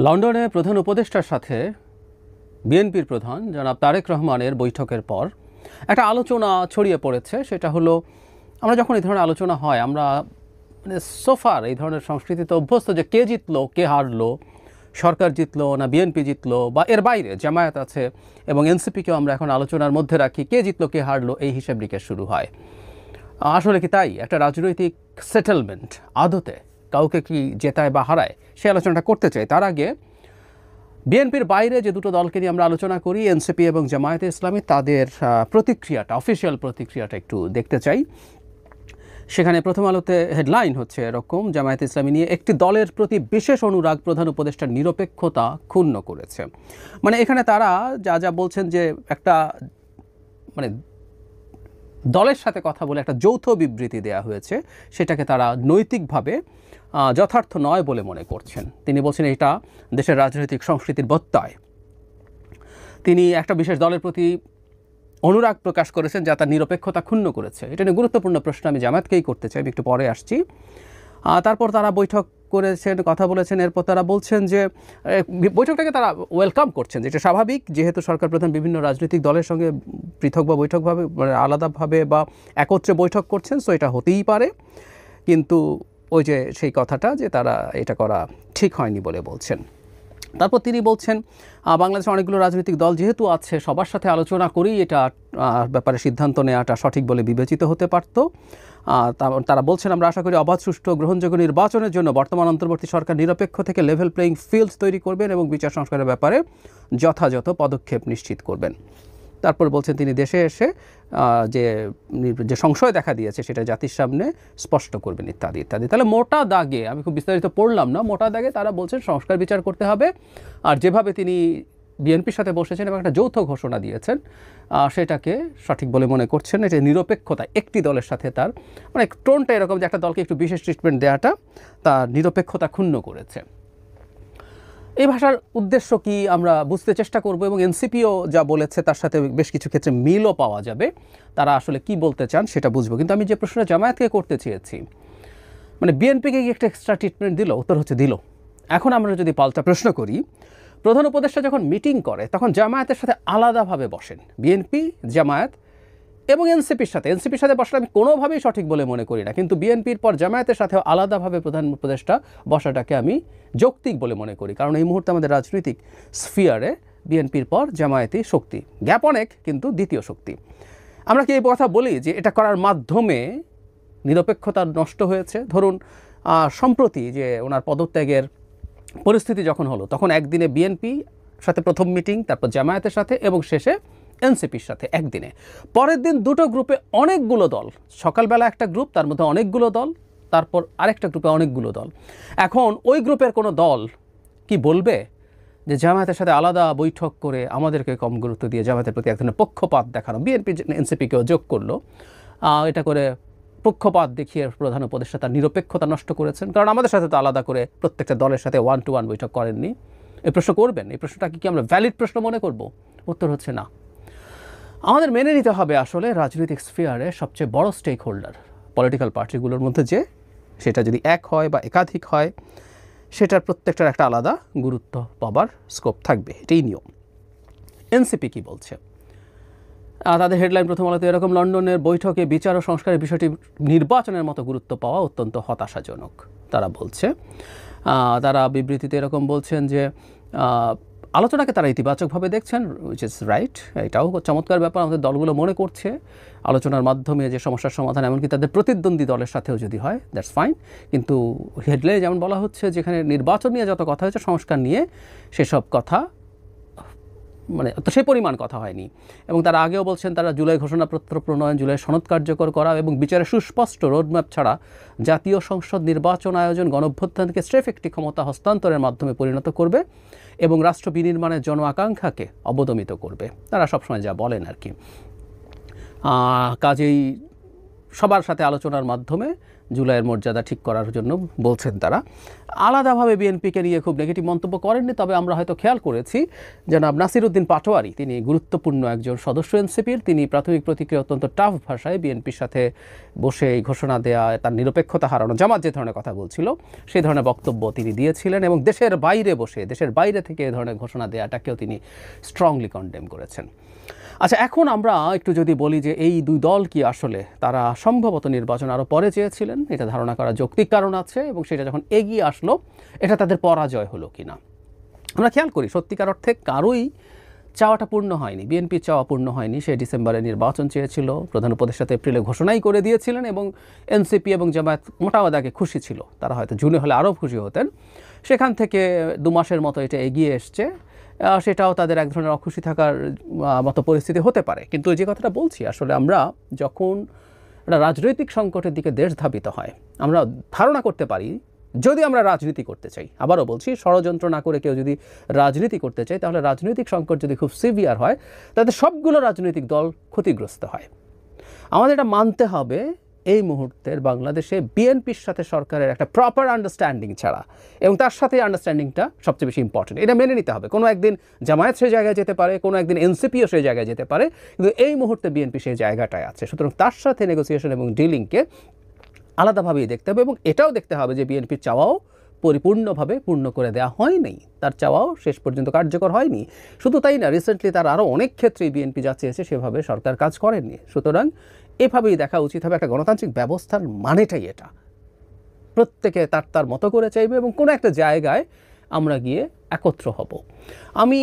লন্ডনে প্রধান উপদেষ্টার সাথে বিএনপির প্রধান জনাব তারেক রহমানের বৈঠকের পর একটা আলোচনা ছড়িয়ে পড়েছে। সেটা হলো, আমরা যখন এই ধরনের আলোচনা হয় আমরা সোফার এই ধরনের সংস্কৃতিতে অভ্যস্ত যে কে জিতলো কে হারলো, সরকার জিতলো না বিএনপি জিতলো, বা এর বাইরে জামায়াত আছে এবং এনসিপিকেও আমরা এখন আলোচনার মধ্যে রাখি, কে জিতলো কে হারলো এই হিসাব নিকেশ শুরু হয়। আসলে কি তাই? একটা রাজনৈতিক সেটেলমেন্ট আদতে কাউকে কি জেতায় বা হারায় সে আলোচনাটা করতে চাই। তার আগে বিএনপির বাইরে যে দুটো দলকে নিয়ে আমরা আলোচনা করি, এনসিপি এবং জামায়াতে ইসলামী, তাদের প্রতিক্রিয়াটা, অফিসিয়াল প্রতিক্রিয়াটা একটু দেখতে চাই। সেখানে প্রথম আলোতে হেডলাইন হচ্ছে এরকম: জামায়াতে ইসলামী নিয়ে একটি দলের প্রতি বিশেষ অনুরাগ প্রধান উপদেষ্টার নিরপেক্ষতা ক্ষুণ্ণ করেছে। মানে এখানে তারা যা যা বলছেন যে একটা দলের সাথে কথা বলে একটা যৌথ বিবৃতি দেয়া হয়েছে, সেটাকে তারা নৈতিকভাবে যথার্থ নয় বলে মনে করছেন। তিনি বলছেন এটা দেশের রাজনৈতিক সংস্কৃতির ব্যত্যয়। তিনি একটা বিশেষ দলের প্রতি অনুরাগ প্রকাশ করেছেন যা তার নিরপেক্ষতা ক্ষুণ্ণ করেছে। এটা নিয়ে গুরুত্বপূর্ণ প্রশ্ন আমি জামায়াতকেই করতে চাই, একটু পরে আসছি। তারপর তারা বৈঠক করেছেন, কথা বলেছেন। এরপর তারা বলছেন যে বৈঠকটাকে তারা ওয়েলকাম করছেন, যেটা স্বাভাবিক, যেহেতু সরকার প্রধান বিভিন্ন রাজনৈতিক দলের সঙ্গে পৃথক বা বৈঠকভাবে আলাদাভাবে বা একত্রে বৈঠক করছেন, সো এটা হতেই পারে। কিন্তু ওই যে সেই কথাটা যে তারা এটা করা ঠিক হয়নি বলে বলছেন। তারপর তিনি বলছেন বাংলাদেশে অনেকগুলো রাজনৈতিক দল যেহেতু আছে, সবার সাথে আলোচনা করেই এটা ব্যাপারে সিদ্ধান্ত নেওয়াটা সঠিক বলে বিবেচিত হতে পারত। তারা বলছেন, আমরা আশা করি অবাধ, সুষ্ঠু, গ্রহণযোগ্য নির্বাচনের জন্য বর্তমান অন্তর্বর্তী সরকার নিরপেক্ষ থেকে লেভেল প্লেয়িং ফিল্ড তৈরি করবেন এবং বিচার সংস্কারের ব্যাপারে যথাযথ পদক্ষেপ নিশ্চিত করবেন। তারপর বলছেন তিনি দেশে এসে যে সংশয় দেখা দিয়েছে সেটা জাতির সামনে স্পষ্ট করবেন, ইত্যাদি ইত্যাদি। তাহলে মোটা দাগে, আমি খুব বিস্তারিত পড়লাম না, মোটা দাগে তারা বলছেন সংস্কার বিচার করতে হবে। আর যেভাবে তিনি বিএনপির সাথে বসেছেন এবং একটা যৌথ ঘোষণা দিয়েছেন, সেটাকে সঠিক বলে মনে করছেন। এটা নিরপেক্ষতা, একটি দলের সাথে তার টোনটা এরকম যে একটা দলকে একটু বিশেষ ট্রিটমেন্ট দেওয়াটা তার নিরপেক্ষতা ক্ষুণ্ণ করেছে। এই ভাষার উদ্দেশ্য কি আমরা বুঝতে চেষ্টা করব, এবং এনসিপিও যা বলেছে তার সাথে বেশ কিছু ক্ষেত্রে মিলও পাওয়া যাবে। তারা আসলে কি বলতে চান সেটা বুঝবো। কিন্তু আমি যে প্রশ্নটা জামায়াতকে করতে চেয়েছি, বিএনপিকে কি একটা এক্সট্রা ট্রিটমেন্ট দিল? উত্তর হচ্ছে দিল। এখন আমরা যদি পাল্টা প্রশ্ন করি, প্রধান উপদেষ্টা যখন মিটিং করে তখন জামায়াতের সাথে আলাদাভাবে বসেন বিএনপি, জামায়াত এবং এনসিপির সাথে বসাটা আমি কোনোভাবেই সঠিক বলে মনে করি না। কিন্তু বিএনপির পর জামায়াতের সাথেও আলাদাভাবে প্রধান উপদেষ্টা বসাটাকে আমি যৌক্তিক বলে মনে করি। কারণ এই মুহূর্তে আমাদের রাজনৈতিক স্ফিয়ারে বিএনপির পর জামায়াতই শক্তি, গ্যাপ অনেক, কিন্তু দ্বিতীয় শক্তি। আমরা কি এই কথা বলি যে এটা করার মাধ্যমে নিরপেক্ষতা নষ্ট হয়েছে? ধরুন সম্প্রতি যে ওনার পদত্যাগের পরিস্থিতি যখন হলো, তখন একদিনে বিএনপি সাথে প্রথম মিটিং, তারপর জামায়াতের সাথে এবং শেষে এনসিপির সাথে একদিনে। পরের দিন দুটো গ্রুপে অনেকগুলো দল, সকালবেলা একটা গ্রুপ, তার মধ্যে অনেকগুলো দল, তারপর আরেকটা গ্রুপে অনেকগুলো দল। এখন ওই গ্রুপের কোনো দল কি বলবে যে জামায়াতের সাথে আলাদা বৈঠক করে আমাদেরকে কম গুরুত্ব দিয়ে জামায়াতের প্রতি এক ধরনের পক্ষপাত দেখানো? বিএনপি এনসিপিকেও যোগ করলো, এটা করে পক্ষপাত দেখিয়ে প্রধান উপদেষ্টা তার নিরপেক্ষতা নষ্ট করেছেন। কারণ আমাদের সাথে তো আলাদা করে প্রত্যেকটা দলের সাথে 1-to-1 বৈঠক করেননি। এই প্রশ্ন করবেন, এই প্রশ্নটাকে কি আমরা ভ্যালিড প্রশ্ন মনে করব? উত্তর হচ্ছে না। আমাদের মেনে নিতে হবে আসলে রাজনৈতিক স্ফিয়ারে সবচেয়ে বড় স্টেক হোল্ডার পলিটিক্যাল পার্টিগুলোর মধ্যে যে, সেটা যদি এক হয় বা একাধিক হয়, সেটার প্রত্যেকটার একটা আলাদা গুরুত্ব পাবার স্কোপ থাকবে, এটাই নিয়ম। এনসিপি কি বলছে? তাদের হেডলাইন প্রথম আলোতে এরকম: লন্ডনের বৈঠকে বিচার ও সংস্কারের বিষয়টি নির্বাচনের মতো গুরুত্ব পাওয়া অত্যন্ত হতাশাজনক। তারা বলছে, তারা বিবৃতিতে এরকম বলছেন যে আলোচনাকে তারা ইতিবাচকভাবে দেখছেন, উইচ ইজ রাইট। এটাও চমৎকার ব্যাপার। আমাদের দলগুলো মনে করছে আলোচনার মাধ্যমে যে সমস্যার সমাধান, এমনকি তাদের প্রতিদ্বন্দ্বী দলের সাথেও যদি হয়, দ্যাটস ফাইন। কিন্তু হেডলাইনে যেমন বলা হচ্ছে, যেখানে নির্বাচন নিয়ে যত কথা হয়েছে, সংস্কার নিয়ে সেসব কথা তো সেই পরিমাণ কথা হয়নি। এবং তারা আগেও বলছেন তারা জুলাই ঘোষণাপত্র প্রণয়ন, জুলাই সনদ কার্যকর করা এবং বিচারের সুস্পষ্ট রোডম্যাপ ছাড়া জাতীয় সংসদ নির্বাচন আয়োজন গণঅভ্যুত্থানকে স্রেফ একটি ক্ষমতা হস্তান্তরের মাধ্যমে পরিণত করবে এবং রাষ্ট্র বিনির্মাণের জন আকাঙ্ক্ষাকে অবদমিত করবে। তারা সবসময় যা বলেন আর কি। কাজেই সবার সাথে আলোচনার মাধ্যমে জুলাইয়ের মর্যাদা ঠিক করার জন্য বলছেন তারা। আলাদাভাবে বিএনপিকে নিয়ে খুব নেগেটিভ মন্তব্য করেননি, তবে আমরা হয়তো খেয়াল করেছি জনাব নাসির উদ্দিন পাটোয়ারি, তিনি গুরুত্বপূর্ণ একজন সদস্য এনসিপির, তিনি প্রাথমিক প্রতিক্রিয়া অত্যন্ত টাফ ভাষায় বিএনপির সাথে বসে এই ঘোষণা দেয়া, তার নিরপেক্ষতা হারানো, জামাত যে ধরনের কথা বলছিল সেই ধরনের বক্তব্য তিনি দিয়েছিলেন, এবং দেশের বাইরে বসে, দেশের বাইরে থেকে এই ধরনের ঘোষণা দেওয়াটাকেও তিনি স্ট্রংলি কন্ডেম করেছেন। আচ্ছা, এখন আমরা একটু যদি বলি যে এই দুই দল কি আসলে তারা সম্ভবত নির্বাচন আরও পরে চেয়েছিলেন, এটা ধারণা করা যৌক্তিক কারণ আছে, এবং সেটা যখন এগিয়ে আসলো এটা তাদের পরাজয় হলো কিনা। আমরা খেয়াল করি সত্যিকার অর্থে কারোই চাওয়াটা পূর্ণ হয়নি, বিএনপির চাওয়া পূর্ণ হয়নি। সে ডিসেম্বরে নির্বাচন চেয়েছিল, প্রধান উপদেষ্টা এপ্রিলে ঘোষণাই করে দিয়েছিলেন, এবং এনসিপি এবং জামায়াত মোটামুটি খুশি ছিল, তারা হয়তো জুনে হলে আরও খুশি হতেন। সেখান থেকে 2 মাসের মতো এটা এগিয়ে এসছে, সেটাও তাদের এক ধরনের অখুশি থাকার মতো পরিস্থিতি হতে পারে। কিন্তু যে কথাটা বলছি, আসলে আমরা যখন একটা রাজনৈতিক সংকটের দিকে দেশ ধাবিত হয়, আমরা ধারণা করতে পারি যদি আমরা রাজনীতি করতে চাই, আবারও বলছি ষড়যন্ত্র না করে কেউ যদি রাজনীতি করতে চায়, তাহলে রাজনৈতিক সংকট যদি খুব সিভিয়ার হয় তাতে সবগুলো রাজনৈতিক দল ক্ষতিগ্রস্ত হয়। আমাদের এটা মানতে হবে এই মুহূর্তের বাংলাদেশে বিএনপির সাথে সরকারের একটা প্রপার আন্ডারস্ট্যান্ডিং ছাড়া, এবং তার সাথে আন্ডারস্ট্যান্ডিংটা সবচেয়ে বেশি ইম্পর্টেন্ট, এটা মেনে নিতে হবে। কোনো একদিন জামায়াত সেই জায়গায় যেতে পারে, কোনো একদিন এনসিপিও সেই জায়গায় যেতে পারে, কিন্তু এই মুহূর্তে বিএনপি সেই জায়গাটায় আছে। সুতরাং তার সাথে নেগোসিয়েশন এবং ডিলিংকে আলাদাভাবেই দেখতে হবে, এবং এটাও দেখতে হবে যে বিএনপির চাওয়াও পরিপূর্ণভাবে পূর্ণ করে দেওয়া হয়নি, তার চাওয়াও শেষ পর্যন্ত কার্যকর হয়নি। শুধু তাই না, রিসেন্টলি তার আরও অনেক ক্ষেত্রেই বিএনপি যা চেয়েছে সেভাবে সরকার কাজ করেননি। সুতরাং এভাবেই দেখা উচিত হবে, একটা গণতান্ত্রিক ব্যবস্থার মানেটাই এটা, প্রত্যেকে তার তার মতো করে চাইবে এবং কোনো একটা জায়গায় আমরা গিয়ে একত্র হব। আমি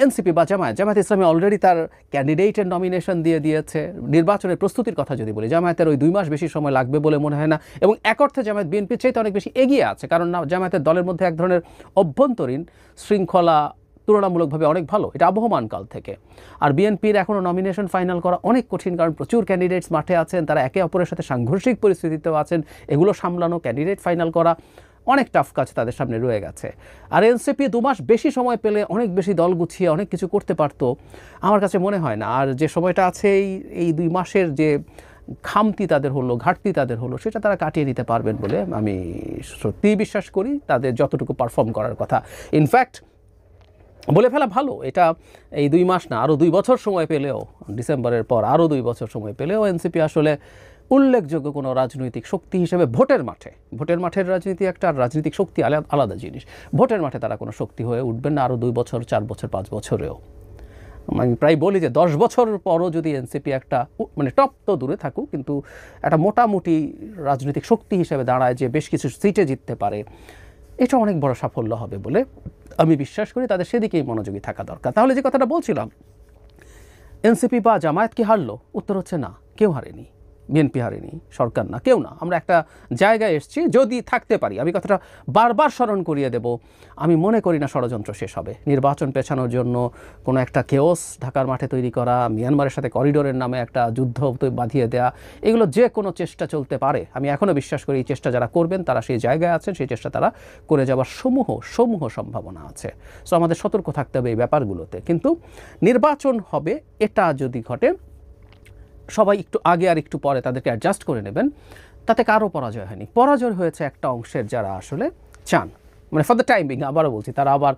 এনসিপি বা জামায়াত ইসলামী অলরেডি তার ক্যান্ডিডেটের নমিনেশন দিয়ে দিয়েছে। নির্বাচনের প্রস্তুতির কথা যদি বলি, জামায়াতের ওই 2 মাস বেশি সময় লাগবে বলে মনে হয় না, এবং এক অর্থে জামায়াত বিএনপির চাইতে অনেক বেশি এগিয়ে আছে, কারণ জামায়াতের দলের মধ্যে এক ধরনের অভ্যন্তরীণ শৃঙ্খলা তুলনামূলকভাবে অনেক ভালো, এটা আবহমান কাল থেকে। আর বিএনপির এখনও নমিনেশন ফাইনাল করা অনেক কঠিন, কারণ প্রচুর ক্যান্ডিডেটস মাঠে আছেন, তারা একে অপরের সাথে সাংঘর্ষিক পরিস্থিতিতেও আছেন, এগুলো সামলানো, ক্যান্ডিডেট ফাইনাল করা অনেক টাফ কাজ তাদের সামনে রয়ে গেছে। আর এনসিপি 2 মাস বেশি সময় পেলে অনেক বেশি দল গুছিয়ে অনেক কিছু করতে পারতো, আমার কাছে মনে হয় না। আর যে সময়টা আছে এই 2 মাসের যে খামতি তাদের হলো, ঘাটতি তাদের হলো, সেটা তারা কাটিয়ে নিতে পারবেন বলে আমি সত্যিই বিশ্বাস করি, তাদের যতটুকু পারফর্ম করার কথা। ইনফ্যাক্ট বলে ফেলা ভালো, এটা এই 2 মাস না, আরও 2 বছর সময় পেলেও, ডিসেম্বরের পর আরও 2 বছর সময় পেলেও এনসিপি আসলে উল্লেখযোগ্য কোনো রাজনৈতিক শক্তি হিসেবে ভোটের মাঠের রাজনীতি একটা, আর রাজনৈতিক শক্তি আলাদা জিনিস। ভোটের মাঠে তারা কোনো শক্তি হয়ে উঠবেন না আরও 2 বছর, 4 বছর, 5 বছরেও। আমি প্রায় বলি যে 10 বছর পরও যদি এনসিপি একটা মানে টপ তো দূরে থাকুক, কিন্তু একটা মোটামুটি রাজনৈতিক শক্তি হিসেবে দাঁড়ায়, যে বেশ কিছু সিটে জিততে পারে, এটা অনেক বড় সাফল্য হবে বলে আমি বিশ্বাস করি। তাদের সেদিকেই মনোযোগী থাকা দরকার। তাহলে যে কথাটা বলছিলাম, এনসিপি বা জামায়াত কি হারলো? উত্তর হচ্ছে না, কেউ হারেনি। বিএনপি হারেনি, সরকার না, কেউ না। আমরা একটা জায়গায় এসেছি, যদি থাকতে পারি, আমি কথাটা বারবার স্মরণ করিয়ে দেব, আমি মনে করি না ষড়যন্ত্র শেষ হবে। নির্বাচন পেছানোর জন্য কোনো একটা কেওস ঢাকার মাঠে তৈরি করা, মিয়ানমারের সাথে করিডোরের নামে একটা যুদ্ধ বাঁধিয়ে দেওয়া, এগুলো যে কোনো চেষ্টা চলতে পারে। আমি এখনও বিশ্বাস করি এই চেষ্টা যারা করবেন তারা সেই জায়গায় আছেন, সেই চেষ্টা তারা করে যাওয়ার সমূহ সম্ভাবনা আছে। সো আমাদের সতর্ক থাকতে হবে এই ব্যাপারগুলোতে। কিন্তু নির্বাচন হবে এটা যদি ঘটে, সবাই একটু আগে আর একটু পরে তাদেরকে অ্যাডজাস্ট করে নেবেন, তাতে কারও পরাজয় হয়নি। পরাজয় হয়েছে একটা অংশের, যারা আসলে চান, মানে ফর দ্য টাইম বিং, আবারও বলছি, তারা আবার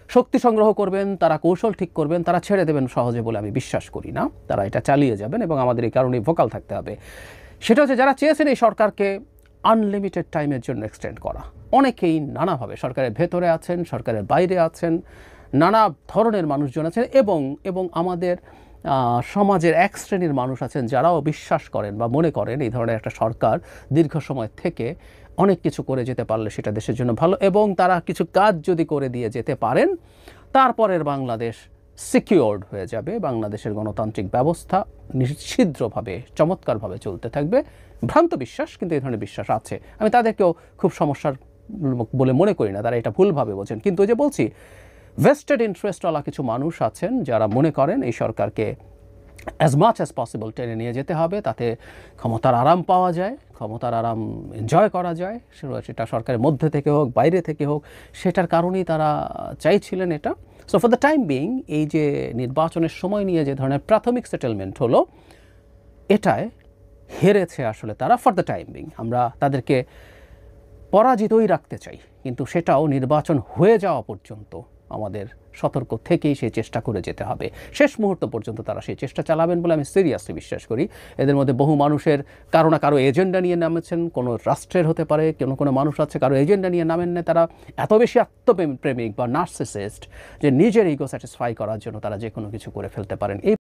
শক্তি সংগ্রহ করবেন, তারা কৌশল ঠিক করবেন, তারা ছেড়ে দেবেন সহজে বলে আমি বিশ্বাস করি না। তারা এটা চালিয়ে যাবেন, এবং আমাদের এই কারণেই ভোকাল থাকতে হবে। সেটা হচ্ছে যারা চেয়েছেন এই সরকারকে আনলিমিটেড টাইমের জন্য এক্সটেন্ড করা। অনেকেই নানাভাবে সরকারের ভেতরে আছেন, সরকারের বাইরে আছেন, নানা ধরনের মানুষজন আছেন, এবং আমাদের সমাজের এক শ্রেণীর মানুষ আছেন যারাও বিশ্বাস করেন বা মনে করেন এই ধরনের একটা সরকার দীর্ঘ সময় থেকে অনেক কিছু করে যেতে পারলে সেটা দেশের জন্য ভালো, এবং তারা কিছু কাজ যদি করে দিয়ে যেতে পারেন, তারপরের বাংলাদেশ সিকিউরড হয়ে যাবে, বাংলাদেশের গণতান্ত্রিক ব্যবস্থা নিশ্চিদ্রভাবে চমৎকারভাবে চলতে থাকবে। ভ্রান্ত বিশ্বাস, কিন্তু এই ধরনের বিশ্বাস আছে। আমি তাদেরকেও খুব সমস্যার বলে মনে করি না, তারা এটা ভুলভাবে বোঝেন। কিন্তু ওই যে বলছি, ভেস্টেড ইন্টারেস্টওয়ালা কিছু মানুষ আছেন যারা মনে করেন এই সরকারকে অ্যাজ মাচ অ্যাজ পসিবল টেনে নিয়ে যেতে হবে, তাতে ক্ষমতার আরাম পাওয়া যায়, ক্ষমতার আরাম এনজয় করা যায়, সেটা সরকারের মধ্যে থেকে হোক, বাইরে থেকে হোক, সেটার কারণেই তারা চাইছিলেন এটা। So for the time being, এই যে নির্বাচনের সময় নিয়ে যে ধরনের প্রাথমিক সেটেলমেন্ট হলো, এটায় হেরেছে আসলে তারা ফর দ্য টাইম বিং। আমরা তাদেরকে পরাজিতই রাখতে চাই, কিন্তু সেটাও নির্বাচন হয়ে যাওয়া পর্যন্ত আমাদের সতর্ক থেকেই সেই চেষ্টা করে যেতে হবে। শেষ মুহূর্ত পর্যন্ত তারা সেই চেষ্টা চালাবেন বলে আমি সিরিয়াসলি বিশ্বাস করি। এদের মধ্যে বহু মানুষের কারো না কারো এজেন্ডা নিয়ে নামেছেন, কোনো রাষ্ট্রের হতে পারে, কোনো মানুষ আছে কারো এজেন্ডা নিয়ে নামেন না। তারা এত বেশি আত্মপ্রেমিক বা নার্সিসিস্ট যে নিজের ইগো স্যাটিসফাই করার জন্য তারা যে কোনো কিছু করে ফেলতে পারেন। এই